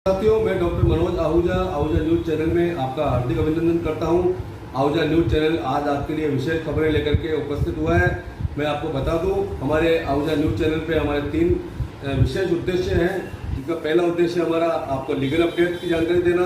साथियों, मैं doctor Manoj Ahuja news channel में आपका हार्दिक अभिनंदन करता हूं। आहूजा न्यूज़ चैनल आज आपके लिए विशेष खबरें लेकर के उपस्थित हुआ है। मैं आपको बता दूं, हमारे आहूजा न्यूज़ चैनल पे हमारे 3 विशेष उद्देश्य हैं। जिसका पहला उद्देश्य हमारा आपको लीगल अपडेट की जानकारी देना,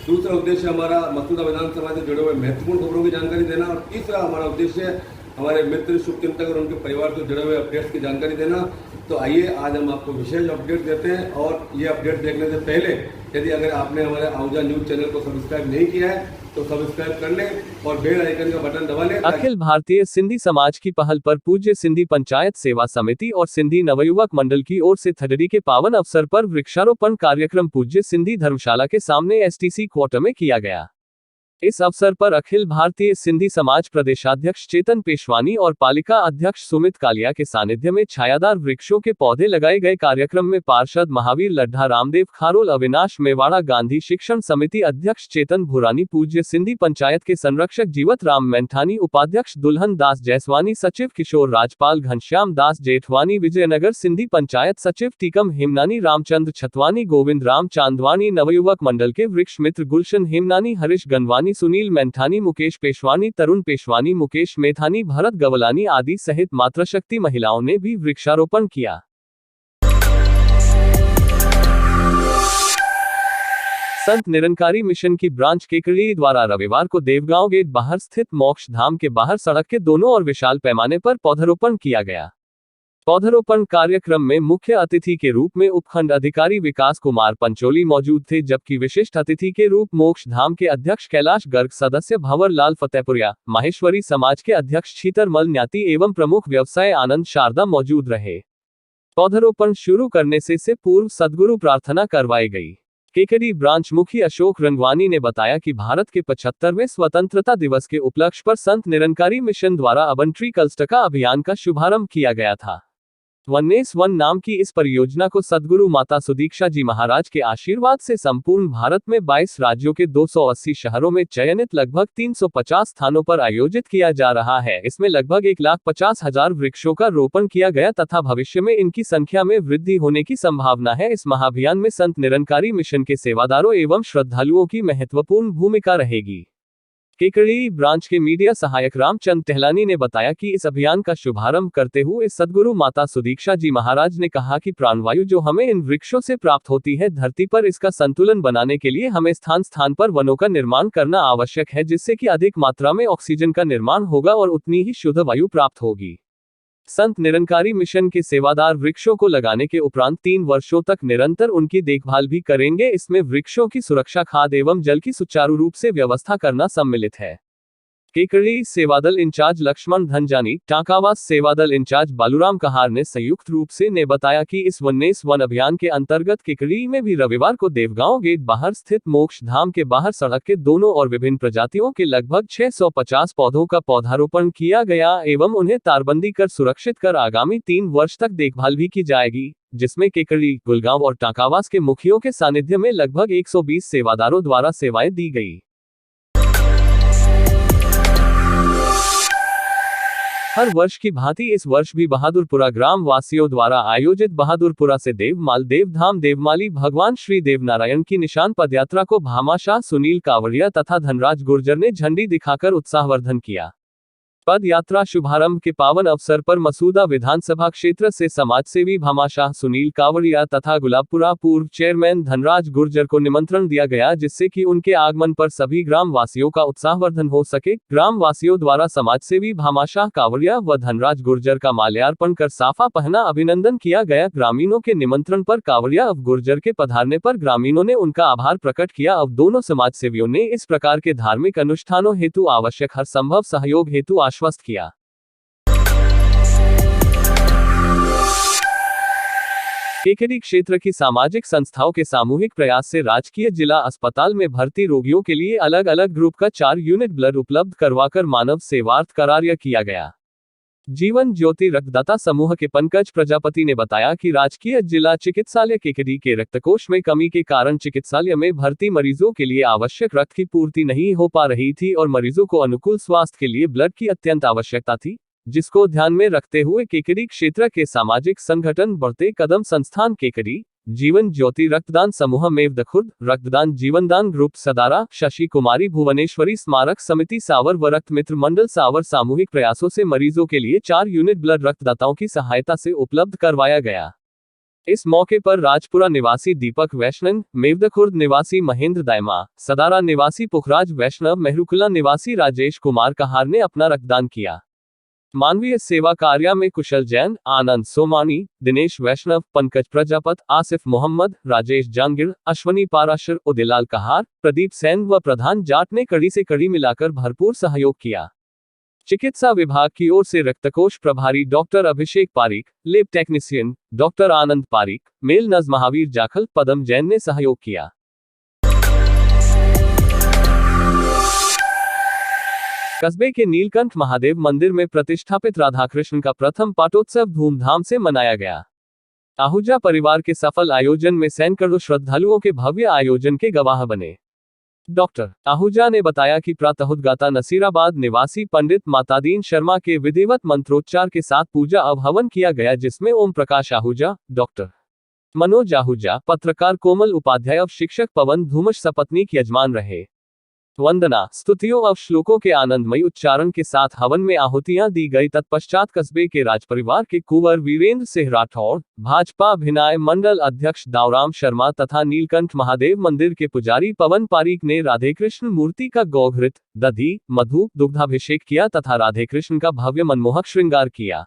दूसरा उद्देश्य हमारा मसूदा विधानसभा से जुड़े हुए महत्वपूर्ण खबरों की जानकारी देना और तीसरा हमारा उद्देश्य हमारे मित्र शुभचिंतक और उनके परिवार से जुड़े हुए अपडेट्स की जानकारी देना। तो आइए आज हम आपको विशेष अपडेट देते हैं। और ये अपडेट देखने से पहले यदि अगर आपने हमारे आहूजा न्यूज़ चैनल को सब्सक्राइब नहीं किया है तो सब्सक्राइब कर लें और बेल आइकन का बटन दबा लें। अखिल भारतीय सिंधी समाज की पहल पर पूज्य सिंधी पंचायत सेवा समिति और सिंधी नवयुवक मंडल की ओर से थदड़ी के पावन अवसर पर वृक्षारोपण कार्यक्रम पूज्य सिंधी धर्मशाला के सामने एसटीसी क्वार्टर में किया गया। इस अवसर पर अखिल भारतीय सिंधी समाज प्रदेशाध्यक्ष चेतन पेशवानी और पालिका अध्यक्ष सुमित कालिया के सानिध्य में छायादार वृक्षों के पौधे लगाए गए। कार्यक्रम में पार्षद महावीर लड्ढा, रामदेव खारोल, अविनाश मेवाड़ा, गांधी शिक्षण समिति अध्यक्ष चेतन भुरानी, पूज्य सिंधी पंचायत के संरक्षक जीवत राम मेंठानी, उपाध्यक्ष दुल्हन दास जैसवानी, सचिव किशोर राजपाल, घनश्याम दास जेठवानी, विजयनगर सिंधी पंचायत सचिव टीकम हेमनानी, रामचंद्र छतवानी, गोविंद राम चांदवानी, नवयुवक मंडल के वृक्ष मित्र गुलशन हेमनानी, हरीश गनवानी, सुनील मेंठानी, मुकेश पेशवानी, तरुण पेशवानी, मुकेश मेथानी, भरत गवलानी आदि सहित मातृशक्ति महिलाओं ने भी वृक्षारोपण किया। संत निरंकारी मिशन की ब्रांच केकड़ी द्वारा रविवार को देवगांव गेट बाहर स्थित मोक्ष धाम के बाहर सड़क के दोनों ओर विशाल पैमाने पर पौधारोपण किया गया। पौधारोपण कार्यक्रम में मुख्य अतिथि के रूप में उपखंड अधिकारी विकास कुमार पंचोली मौजूद थे, जबकि विशिष्ट अतिथि के रूप मोक्ष धाम के अध्यक्ष कैलाश गर्ग, सदस्य भंवर लाल फतेहपुरिया, माहेश्वरी समाज के अध्यक्ष छीतरमल न्याती एवं प्रमुख व्यवसाय आनंद शारदा मौजूद रहे। पौधारोपण शुरू करने से पूर्व सद्गुरु प्रार्थना करवाई गई। केकड़ी ब्रांच मुखी अशोक रंगवानी ने बताया कि भारत के 75वें स्वतंत्रता दिवस के उपलक्ष्य पर संत निरंकारी मिशन द्वारा अबन ट्री कल्स्टका अभियान का शुभारंभ किया गया था। वननेस वन नाम की इस परियोजना को सद्गुरु माता सुदीक्षा जी महाराज के आशीर्वाद से संपूर्ण भारत में 22 राज्यों के 280 शहरों में चयनित लगभग 350 स्थानों पर आयोजित किया जा रहा है। इसमें लगभग 1,50,000 वृक्षों का रोपण किया गया तथा भविष्य में इनकी संख्या में वृद्धि होने की संभावना है। इस महाअभियान में संत निरंकारी मिशन के सेवादारों एवं श्रद्धालुओं की महत्वपूर्ण भूमिका रहेगी। केकड़ी ब्रांच के मीडिया सहायक रामचंद टहलानी ने बताया कि इस अभियान का शुभारंभ करते हुए सद्गुरु माता सुदीक्षा जी महाराज ने कहा कि प्राणवायु जो हमें इन वृक्षों से प्राप्त होती है, धरती पर इसका संतुलन बनाने के लिए हमें स्थान स्थान पर वनों का निर्माण करना आवश्यक है, जिससे कि अधिक मात्रा में ऑक्सीजन का निर्माण होगा और उतनी ही शुद्ध वायु प्राप्त होगी। संत निरंकारी मिशन के सेवादार वृक्षों को लगाने के उपरांत 3 वर्षों तक निरंतर उनकी देखभाल भी करेंगे। इसमें वृक्षों की सुरक्षा, खाद एवं जल की सुचारू रूप से व्यवस्था करना सम्मिलित है। केकड़ी सेवादल इंचार्ज लक्ष्मण धनजानी, टांकावास सेवादल इंचार्ज बालूराम कहार ने संयुक्त रूप से ने बताया कि इस वननेस वन अभियान के अंतर्गत केकड़ी में भी रविवार को देवगांव गेट बाहर स्थित मोक्ष धाम के बाहर सड़क के दोनों और विभिन्न प्रजातियों के लगभग 650 पौधों का पौधारोपण किया गया एवं उन्हें तारबंदी कर सुरक्षित कर आगामी 3 वर्ष तक देखभाल भी की जाएगी, जिसमें केकड़ी, गुलगांव और टांकावास के मुखियों के सानिध्य में लगभग 120 सेवादारों द्वारा सेवाएं दी गई। हर वर्ष की भांति इस वर्ष भी बहादुरपुरा ग्राम वासियों द्वारा आयोजित बहादुरपुरा से देवमाल देवधाम देवमाली भगवान श्री देवनारायण की निशान पदयात्रा को भामाशाह सुनील कावड़िया तथा धनराज गुर्जर ने झंडी दिखाकर उत्साहवर्धन किया। पद यात्रा शुभारंभ के पावन अवसर पर मसूदा विधानसभा क्षेत्र से समाजसेवी भामाशाह सुनील कावड़िया तथा गुलाबपुरा पूर्व चेयरमैन धनराज गुर्जर को निमंत्रण दिया गया, जिससे कि उनके आगमन पर सभी ग्राम वासियों का उत्साहवर्धन हो सके। ग्राम वासियों द्वारा समाजसेवी भामाशाह कावड़िया व धनराज गुर्जर का माल्यार्पण कर साफा पहना अभिनंदन किया गया। ग्रामीणों के निमंत्रण पर कावड़िया व गुर्जर के पधारने पर ग्रामीणों ने उनका आभार प्रकट किया। अब दोनों समाजसेवियों ने इस प्रकार के धार्मिक अनुष्ठानों हेतु आवश्यक हर संभव सहयोग हेतु आश्वस्त किया। केकड़ी क्षेत्र की सामाजिक संस्थाओं के सामूहिक प्रयास से राजकीय जिला अस्पताल में भर्ती रोगियों के लिए अलग अलग ग्रुप का 4 यूनिट ब्लड उपलब्ध करवाकर मानव सेवार्थ कार्य किया गया। जीवन ज्योति रक्तदाता समूह के पंकज प्रजापति ने बताया कि राजकीय जिला चिकित्सालय केकड़ी के रक्तकोष में कमी के कारण चिकित्सालय में भर्ती मरीजों के लिए आवश्यक रक्त की पूर्ति नहीं हो पा रही थी और मरीजों को अनुकूल स्वास्थ्य के लिए ब्लड की अत्यंत आवश्यकता थी, जिसको ध्यान में रखते हुए केकड़ी क्षेत्र के सामाजिक संगठन बढ़ते कदम संस्थान केकड़ी, जीवन ज्योति रक्तदान समूह मेवदखुर्द, रक्तदान जीवनदान ग्रुप सदारा, शशि कुमारी भुवनेश्वरी स्मारक समिति सावर व रक्त मित्र मंडल सावर सामूहिक प्रयासों से मरीजों के लिए 4 यूनिट ब्लड रक्तदाताओं की सहायता से उपलब्ध करवाया गया। इस मौके पर राजपुरा निवासी दीपक वैष्णव, मेवदखुर्द निवासी महेंद्र दायमा, सदारा निवासी पुखराज वैष्णव, मेहरुकुला निवासी राजेश कुमार कहार ने अपना रक्तदान किया। मानवीय सेवा कार्य में कुशल जैन, आनंद सोमानी, दिनेश वैष्णव, पंकज प्रजापत, आसिफ मोहम्मद, राजेश जांगिड़, अश्वनी पाराशर, उदिलाल कहार, प्रदीप सैन व प्रधान जाट ने कड़ी से कड़ी मिलाकर भरपूर सहयोग किया। चिकित्सा विभाग की ओर से रक्तकोष प्रभारी डॉक्टर अभिषेक पारीक, लैब टेक्नीशियन डॉक्टर आनंद पारीक, मेल नज महावीर जाखल, पदम जैन ने सहयोग किया। कस्बे के नीलकंठ महादेव मंदिर में प्रतिष्ठापित राधाकृष्ण का प्रथम पाटोत्सव धूमधाम से मनाया गया। आहूजा परिवार के सफल आयोजन में सैकड़ों श्रद्धालुओं के भव्य आयोजन के गवाह बने। डॉक्टर आहूजा ने बताया कि प्रातःगाता नसीराबाद निवासी पंडित मातादीन शर्मा के विधिवत मंत्रोच्चार के साथ पूजा और हवन किया गया, जिसमें ओम प्रकाश आहूजा, डॉक्टर मनोज आहूजा, पत्रकार कोमल उपाध्याय और शिक्षक पवन धूमश सपत्नीक यजमान रहे। वंदना, स्तुतियों और श्लोकों के आनंदमयी उच्चारण के साथ हवन में आहुतियां दी गई। तत्पश्चात कस्बे के राजपरिवार के कुंवर वीरेंद्र सिंह राठौड़, भाजपा अभिनय मंडल अध्यक्ष दावराम शर्मा तथा नीलकंठ महादेव मंदिर के पुजारी पवन पारीक ने राधेकृष्ण मूर्ति का गौघृत, दधी, मधु, दुग्धाभिषेक किया तथा राधेकृष्ण का भव्य मनमोहक श्रृंगार किया।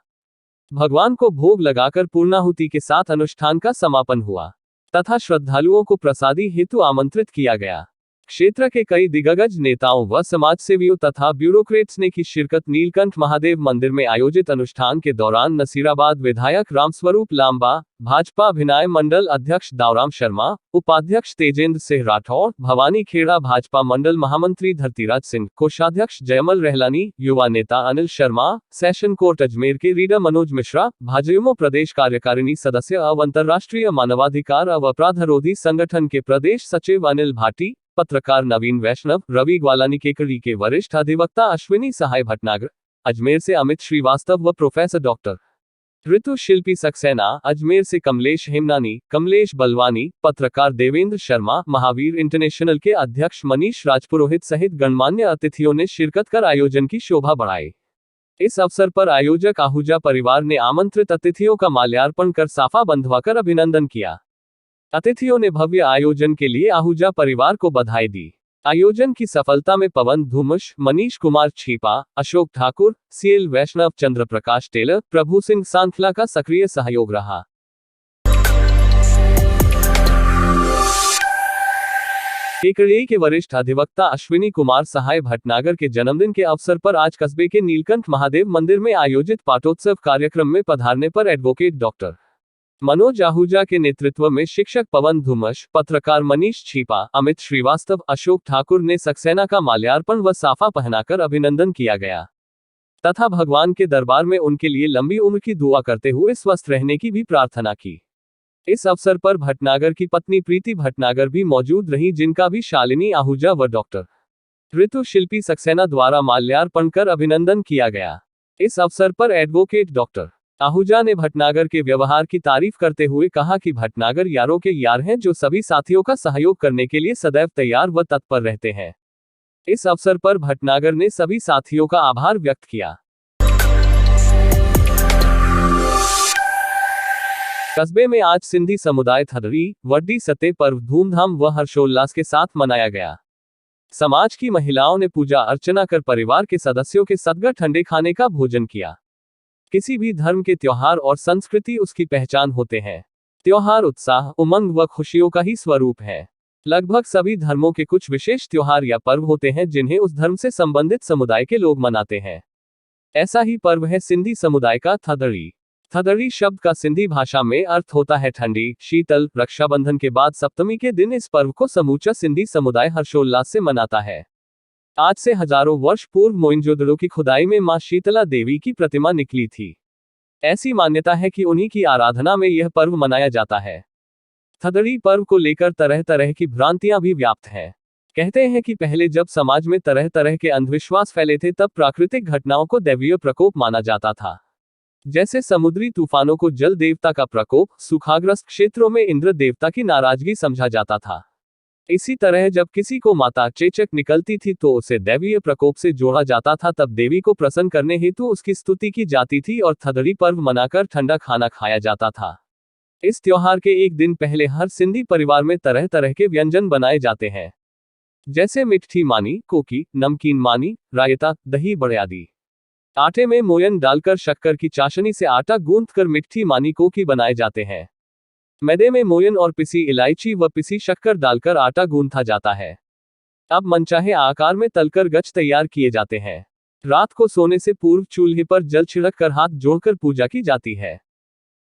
भगवान को भोग लगाकर पूर्णाहुति के साथ अनुष्ठान का समापन हुआ तथा श्रद्धालुओं को प्रसादी हेतु आमंत्रित किया गया। क्षेत्र के कई दिग्गज नेताओं व समाजसेवियों तथा ब्यूरोक्रेट्स ने की शिरकत। नीलकंठ महादेव मंदिर में आयोजित अनुष्ठान के दौरान नसीराबाद विधायक रामस्वरूप लांबा, भाजपा अभिनय मंडल अध्यक्ष दावराम शर्मा, उपाध्यक्ष तेजेंद्र सिंह राठौड़, भवानी खेड़ा भाजपा मंडल महामंत्री धरतीराज सिंह, कोषाध्यक्ष जयमल रहलानी, युवा नेता अनिल शर्मा, सेशन कोर्ट अजमेर के रीडर मनोज मिश्रा, भाजयुमो प्रदेश कार्यकारिणी सदस्य और अंतर्राष्ट्रीय मानवाधिकार और अपराधरोधी संगठन के प्रदेश सचिव अनिल भाटी, पत्रकार नवीन वैष्णव, रवि ग्वालानी केकड़ी के वरिष्ठ अधिवक्ता अश्विनी सहाय भटनागर, अजमेर से अमित श्रीवास्तव व प्रोफेसर डॉक्टर ऋतु शिल्पी सक्सेना, अजमेर से कमलेश हेमनानी, कमलेश बलवानी, पत्रकार देवेंद्र शर्मा, महावीर इंटरनेशनल के अध्यक्ष मनीष राजपुरोहित सहित गणमान्य अतिथियों ने शिरकत कर आयोजन की शोभा बढ़ाई। इस अवसर पर आयोजक आहूजा परिवार ने आमंत्रित अतिथियों का माल्यार्पण कर साफा बंधवाकर अभिनंदन किया। अतिथियों ने भव्य आयोजन के लिए आहूजा परिवार को बधाई दी। आयोजन की सफलता में पवन धूमश, मनीष कुमार छीपा, अशोक ठाकुर, सीएल वैष्णव, चंद्र प्रकाश टेलर, प्रभु सिंह सांथला का सक्रिय सहयोग रहा। केकड़ी के वरिष्ठ अधिवक्ता अश्विनी कुमार सहाय भटनागर के जन्मदिन के अवसर पर आज कस्बे के नीलकंठ महादेव मंदिर में आयोजित पाटोत्सव कार्यक्रम में पधारने पर एडवोकेट डॉक्टर मनोज आहूजा के नेतृत्व में शिक्षक पवन धूमश, पत्रकार मनीष छीपा, अमित श्रीवास्तव, अशोक ठाकुर ने सक्सेना का माल्यार्पण व साफा पहनाकर अभिनंदन किया गया तथा भगवान के दरबार में उनके लिए लंबी उम्र की दुआ करते हुए स्वस्थ रहने की भी प्रार्थना की। इस अवसर पर भटनागर की पत्नी प्रीति भटनागर भी मौजूद रही, जिनका भी शालिनी आहूजा व डॉक्टर ऋतु शिल्पी सक्सेना द्वारा माल्यार्पण कर अभिनंदन किया गया। इस अवसर पर एडवोकेट डॉक्टर आहूजा ने भटनागर के व्यवहार की तारीफ करते हुए कहा कि भटनागर यारों के यार हैं, जो सभी साथियों का सहयोग करने के लिए सदैव तैयार व तत्पर रहते हैं। इस अवसर पर भटनागर ने सभी साथियों का आभार व्यक्त किया। कस्बे में आज सिंधी समुदाय थदड़ी, वड्डी सते पर्व धूमधाम व हर्षोल्लास के साथ मनाया गया। समाज की महिलाओं ने पूजा अर्चना कर परिवार के सदस्यों के सदगत ठंडे खाने का भोजन किया। किसी भी धर्म के त्योहार और संस्कृति उसकी पहचान होते हैं। त्योहार उत्साह, उमंग व खुशियों का ही स्वरूप है। लगभग सभी धर्मों के कुछ विशेष त्योहार या पर्व होते हैं जिन्हें उस धर्म से संबंधित समुदाय के लोग मनाते हैं। ऐसा ही पर्व है सिंधी समुदाय का थदड़ी। थदड़ी शब्द का सिंधी भाषा में अर्थ होता है ठंडी, शीतल। रक्षाबंधन के बाद सप्तमी के दिन इस पर्व को समूचा सिंधी समुदाय हर्षोल्लास से मनाता है। आज से हजारों वर्ष पूर्व मोइंजोदड़ो की खुदाई में मां शीतला देवी की प्रतिमा निकली थी। ऐसी मान्यता है कि उन्हीं की आराधना में यह पर्व मनाया जाता है। थदड़ी पर्व को लेकर तरह तरह की भ्रांतियां भी व्याप्त हैं। कहते हैं कि पहले जब समाज में तरह तरह के अंधविश्वास फैले थे, तब प्राकृतिक घटनाओं को दैवीय प्रकोप माना जाता था। जैसे समुद्री तूफानों को जल देवता का प्रकोप, सूखाग्रस्त क्षेत्रों में इंद्र देवता की नाराजगी समझा जाता था। इसी तरह जब किसी को माता चेचक निकलती थी तो उसे दैवीय प्रकोप से जोड़ा जाता था। तब देवी को प्रसन्न करने हेतु उसकी स्तुति की जाती थी और थदड़ी पर्व मनाकर ठंडा खाना खाया जाता था। इस त्योहार के एक दिन पहले हर सिंधी परिवार में तरह तरह के व्यंजन बनाए जाते हैं, जैसे मिठी मानी, कोकी, नमकीन मानी, रायता, दही बड़े आदि। आटे में मोयन डालकर शक्कर की चाशनी से आटा गूंथकर मिठी मानी कोकी बनाए जाते हैं। मैदे में मोयन और पिसी इलायची व पिसी शक्कर डालकर आटा गूंथा जाता है। अब मनचाहे आकार में तलकर गच तैयार किए जाते हैं। रात को सोने से पूर्व चूल्हे पर जल छिड़क कर हाथ जोड़कर पूजा की जाती है।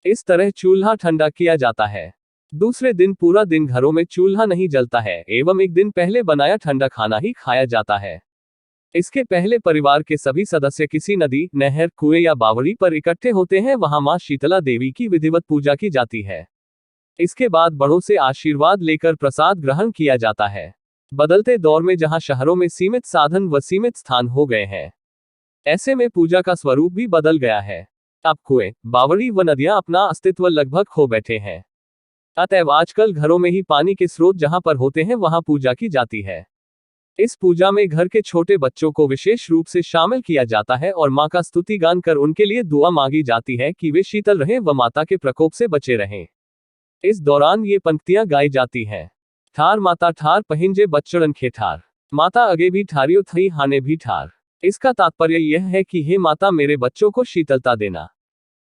इस तरह चूल्हा ठंडा किया जाता है। दूसरे दिन पूरा दिन घरों में चूल्हा नहीं जलता है एवं एक दिन पहले बनाया ठंडा खाना ही खाया जाता है। इसके पहले परिवार के सभी सदस्य किसी नदी, नहर, कुएं या बावड़ी पर इकट्ठे होते हैं। वहां मां शीतला देवी की विधिवत पूजा की जाती है। इसके बाद बड़ों से आशीर्वाद लेकर प्रसाद ग्रहण किया जाता है। बदलते दौर में जहां शहरों में सीमित साधन व सीमित स्थान हो गए हैं, ऐसे में पूजा का स्वरूप भी बदल गया है। अब कुएं, बावड़ी व नदियां अपना अस्तित्व लगभग खो बैठे हैं। अतएव आजकल घरों में ही पानी के स्रोत जहां पर होते हैं वहां पूजा की जाती है। इस पूजा में घर के छोटे बच्चों को विशेष रूप से शामिल किया जाता है और मां का स्तुति गान कर उनके लिए दुआ मांगी जाती है कि वे शीतल रहें व माता के प्रकोप से बचे रहें। इस दौरान ये पंक्तियां गाई जाती हैं। ठार माता ठार पहिंजे बच्चड़न खे ठार, माता अगे भी ठारियो थई हाने भी ठार। इसका तात्पर्य यह है कि हे माता, मेरे बच्चों को शीतलता देना।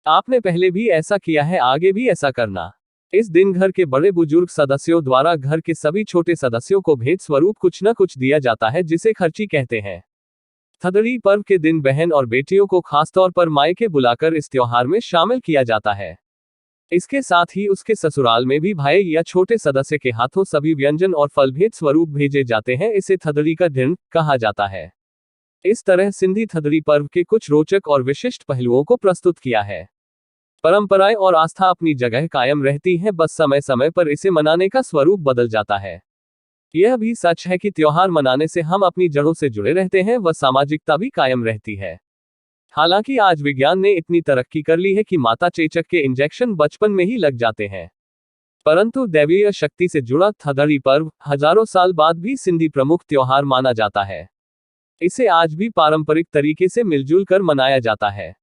आपने पहले भी ऐसा किया है, आगे भी ऐसा करना। इस दिन घर के बड़े बुजुर्ग सदस्यों द्वारा घर के सभी छोटे सदस्यों को भेंट स्वरूप कुछ न कुछ दिया जाता है, जिसे खर्ची कहते हैं। थदड़ी पर्व के दिन बहन और बेटियों को खासतौर पर मायके बुलाकर इस त्योहार में शामिल किया जाता है। इसके साथ ही उसके ससुराल में भी भाई या छोटे सदस्य के हाथों सभी व्यंजन और फल भेंट स्वरूप भेजे जाते हैं। इसे थदड़ी का दिन कहा जाता है। इस तरह सिंधी थदड़ी पर्व के कुछ रोचक और विशिष्ट पहलुओं को प्रस्तुत किया है। परंपराएं और आस्था अपनी जगह कायम रहती हैं, बस समय समय पर इसे मनाने का स्वरूप बदल जाता है। यह भी सच है कि त्योहार मनाने से हम अपनी जड़ों से जुड़े रहते हैं व सामाजिकता भी कायम रहती है। हालांकि आज विज्ञान ने इतनी तरक्की कर ली है कि माता चेचक के इंजेक्शन बचपन में ही लग जाते हैं, परंतु दैवीय शक्ति से जुड़ा थदड़ी पर्व हजारों साल बाद भी सिंधी प्रमुख त्योहार माना जाता है। इसे आज भी पारंपरिक तरीके से मिलजुल कर मनाया जाता है।